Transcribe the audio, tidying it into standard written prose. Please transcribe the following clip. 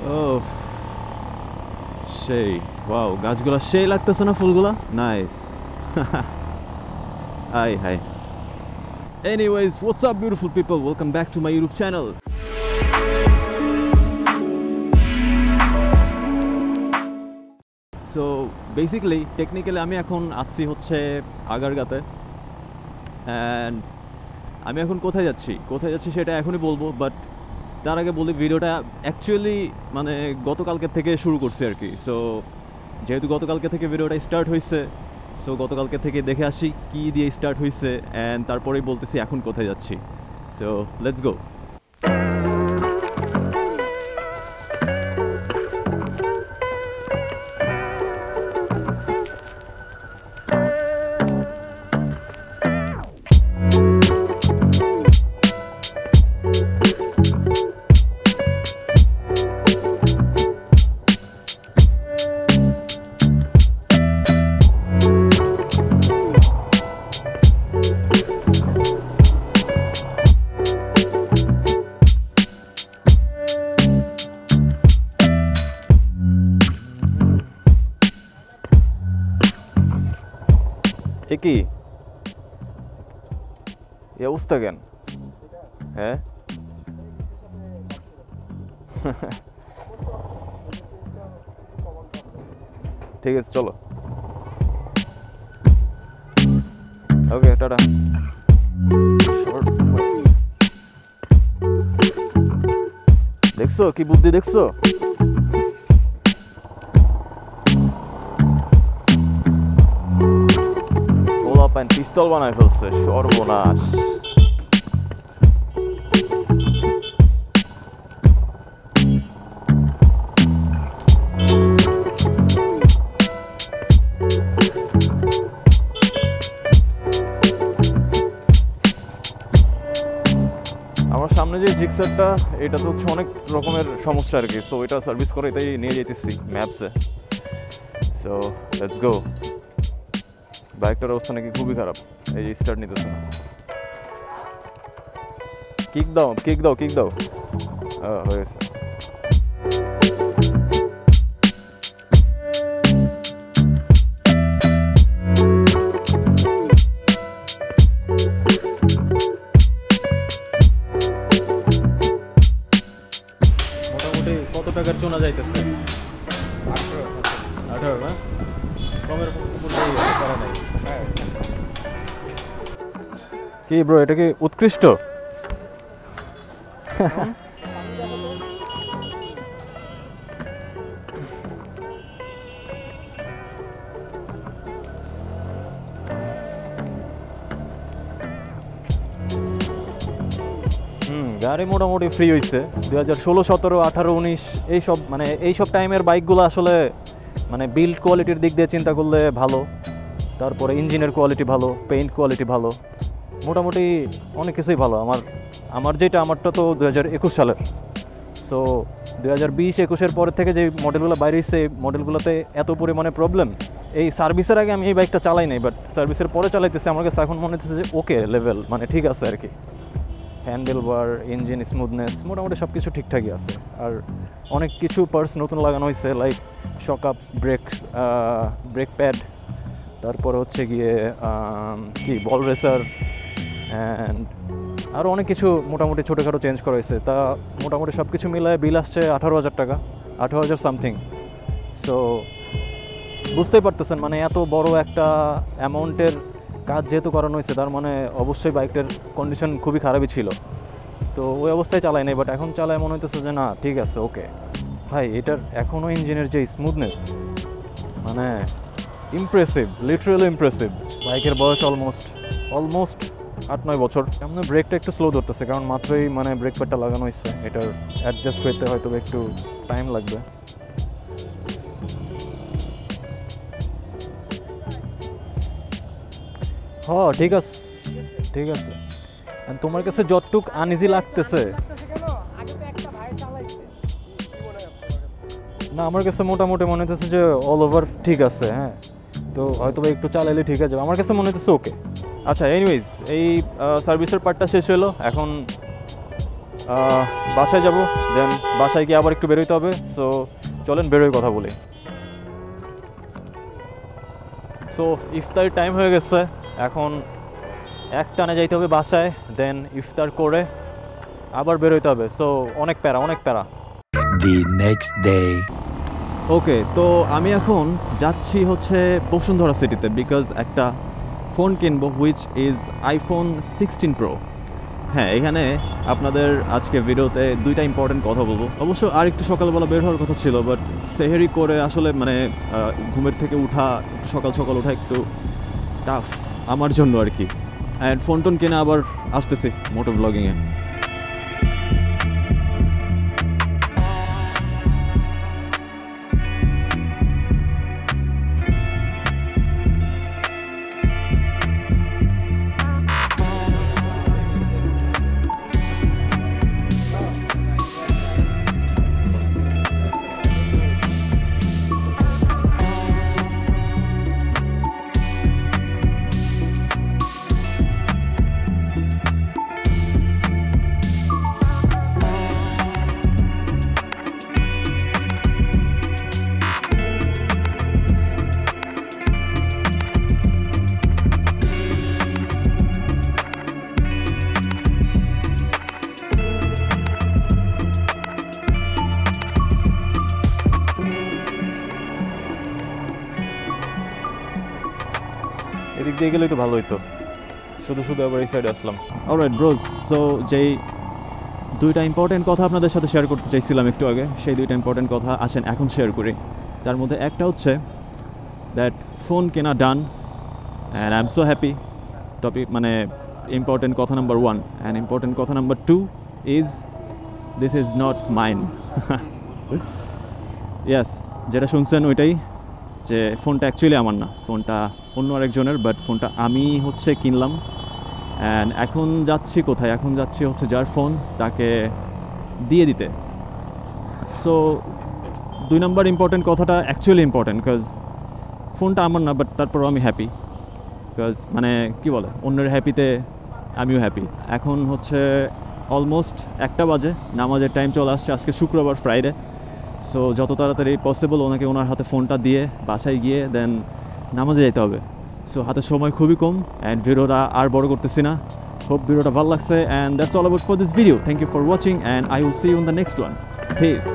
ও সেই ওয়াও, গাছগুলো সেই লাগতেছে না, ফুলগুলা nice. Hi hi. Anyways, what's up beautiful people, welcome back to my YouTube channel. So basically technically আমি এখন আছি হচ্ছে আগারগাতে, and আমি এখন কোথায় যাচ্ছি সেটা এখনই বলবো, বাট তার আগে বলি ভিডিওটা অ্যাকচুয়ালি মানে গতকালকে থেকে শুরু করছি আর কি। সো যেহেতু গতকালকে থেকে ভিডিওটা স্টার্ট হয়েছে, সো গতকালকে থেকে দেখে আসি কী দিয়ে স্টার্ট হয়েছে, অ্যান্ড তারপরেই বলতেছি এখন কোথায় যাচ্ছি। So let's go. কি এই অবস্থা কেন? হ্যাঁ ঠিক আছে চলো, ওকে টাটা। দেখছো কি বুদ্ধি দেখছো? পিস্তল বানায় ফেলছে, সর্বনাশ। আমার সামনে যে জিক্সারটা, এটা তো হচ্ছে অনেক রকমের সমস্যা আর কি। সো এটা সার্ভিস করে এটাই নিয়ে যেতেছি ম্যাপসে। So let's go. বাইকটার অবস্থা নাকি খুবই খারাপ, এই যে স্টার্ট নিতেছে না। কিক দাও কিক দাও কিক দাও, হয়ে গেছে। মোটামুটি কত টাকার চোনা যাইতেছে? 18 না? কমের করা নাই কি ব্রো? এটা কি উৎকৃষ্ট? গাড়ি মোটামুটি ফ্রি হয়েছে 2016, 17, 18, 19 এইসব মানে এইসব টাইমের বাইকগুলো আসলে মানে বিল্ড কোয়ালিটির দিক দিয়ে চিন্তা করলে ভালো, তারপরে ইঞ্জিনের কোয়ালিটি ভালো, পেইন্ট কোয়ালিটি ভালো, মোটামুটি অনেক কিছুই ভালো। আমারটা তো 2021 সালের। সো 2020-21-এর পরের থেকে যে মডেলগুলো বাইরে এসেছে, এই মডেলগুলোতে এত পরিমাণে প্রবলেম। এই সার্ভিসের আগে আমি এই বাইকটা চালাই নাই, বাট সার্ভিসের পরে চালাইতেছে, আমার কাছে এখন মনে হচ্ছে যে ওকে লেভেল, মানে ঠিক আছে আর কি। হ্যান্ডেল বার, ইঞ্জিন স্মুথনেস, মোটামুটি সব কিছু ঠিকঠাকই আছে। আর অনেক কিছু পার্টস নতুন লাগানো হয়েছে, লাইক শক আপ, ব্রেক প্যাড, তারপরে হচ্ছে গিয়ে কি বল রেসার, অ্যান্ড আরও অনেক কিছু মোটামুটি ছোটোখাটো চেঞ্জ করা হয়েছে। তা মোটামুটি সব কিছু মিলায় বিল আসছে 18,000 টাকা, 18,000 সামথিং। সো বুঝতেই পারতেছেন মানে এত বড় একটা অ্যামাউন্টের কাজ যেহেতু করানো হয়েছে, তার মানে অবশ্যই বাইকটার কন্ডিশন খুবই খারাপই ছিল। তো ওই অবস্থায় চালাই নাই, বাট এখন চালায় মনে হইতেছে যে না ঠিক আছে ওকে। ভাই এটার এখনও ইঞ্জিনের যে স্মুথনেস মানে ইমপ্রেসিভ, লিটারালি ইমপ্রেসিভ। বাইকের বয়স অলমোস্ট 8-9 বছর। সামনে ব্রেকটা একটু স্লো ধরতেছে, কারণ মাত্রই মানে ব্রেক প্যাডটা লাগানো হয়েছে, এটার অ্যাডজাস্ট হইতে হয়তো একটু টাইম লাগবে। হ্যাঁ ঠিক আছে ঠিক আছে। তোমার কাছে যতটুক আনইজি লাগতেছে না, আমার কাছে মোটামুটি মনে হচ্ছে যে অল ওভার ঠিক আছে। হ্যাঁ, তো হয়তো একটু চালাইলে ঠিক আছে, আমার কাছে মনে হচ্ছে ওকে। আচ্ছা এনিওয়েজ, এই সার্ভিসের পার্টটা শেষ হলো। এখন বাসায় যাব, দেন বাসায় গিয়ে আবার একটু বেরোতে হবে। সো চলেন বেরোয় কথা বলি। সো ইফতারের টাইম হয়ে গেছে, এখন একটানে যাইতে হবে বাসায়, দেন ইফতার করে আবার বেরোতে হবে। সো অনেক প্যারা। The next day. ওকে, তো আমি এখন যাচ্ছি হচ্ছে বসুন্ধরা সিটিতে, বিকজ একটা ফোন কিনবো হুইচ ইজ আইফোন 16 প্রো। হ্যাঁ, এখানে আপনাদের আজকে ভিডিওতে দুইটা ইম্পর্টেন্ট কথা বলবো। অবশ্য আর একটু সকালবেলা বের হওয়ার কথা ছিল, বাট সেহেরি করে আসলে মানে ঘুমের থেকে উঠা, সকাল ওঠা একটু টাফ আমার জন্য আর কি। অ্যান্ড ফোন টোন কিনে আবার আসতেছি মোটো ব্লগিংয়ে। এদিক দিয়ে গেলেই তো ভালো হইতো, শুধু আবার এই সাইডে আসলাম। অলরাইট ব্রোজ, সো যেই দুইটা ইম্পর্টেন্ট কথা আপনাদের সাথে শেয়ার করতে চাইছিলাম একটু আগে, সেই দুইটা ইম্পর্টেন্ট কথা আসেন এখন শেয়ার করি। তার মধ্যে একটা হচ্ছে দ্যাট ফোন কেনা done, and I am so happy. Topic মানে ইম্পর্টেন্ট কথা নাম্বার 1, অ্যান্ড ইম্পর্টেন্ট কথা number 2 is this is not mine. Yes, যেটা শুনছেন ওইটাই, যে ফোনটা অ্যাকচুয়ালি আমার না, ফোনটা অন্য আরেকজনের, বাট ফোনটা আমি হচ্ছে কিনলাম। অ্যান্ড এখন যাচ্ছি কোথায়? এখন যাচ্ছি হচ্ছে যার ফোন তাকে দিয়ে দিতে। সো 2 নম্বর ইম্পর্টেন্ট কথাটা অ্যাকচুয়ালি ইম্পর্টেন্ট, বিকজ ফোনটা আমার না, বাট তারপরও আমি হ্যাপি, বিকজ মানে কি বলে, অন্যের হ্যাপিতে আমিও হ্যাপি। এখন হচ্ছে অলমোস্ট 1টা বাজে, নামাজের টাইম চলে আসছে, আজকে শুক্রবার, ফ্রাইডে। সো যত তাড়াতাড়ি পসিবল ওনাকে ওনার হাতে ফোনটা দিয়ে বাসায় গিয়ে দেন নামাজে যেতে হবে। সো হাতে সময় খুবই কম, অ্যান্ড ভিডিওটা আর বড় করতেছি না। হোপ ভিডিওটা ভালো লাগছে, and that's all about for this video. Thank you for watching, and I will see you in the next one. Piece.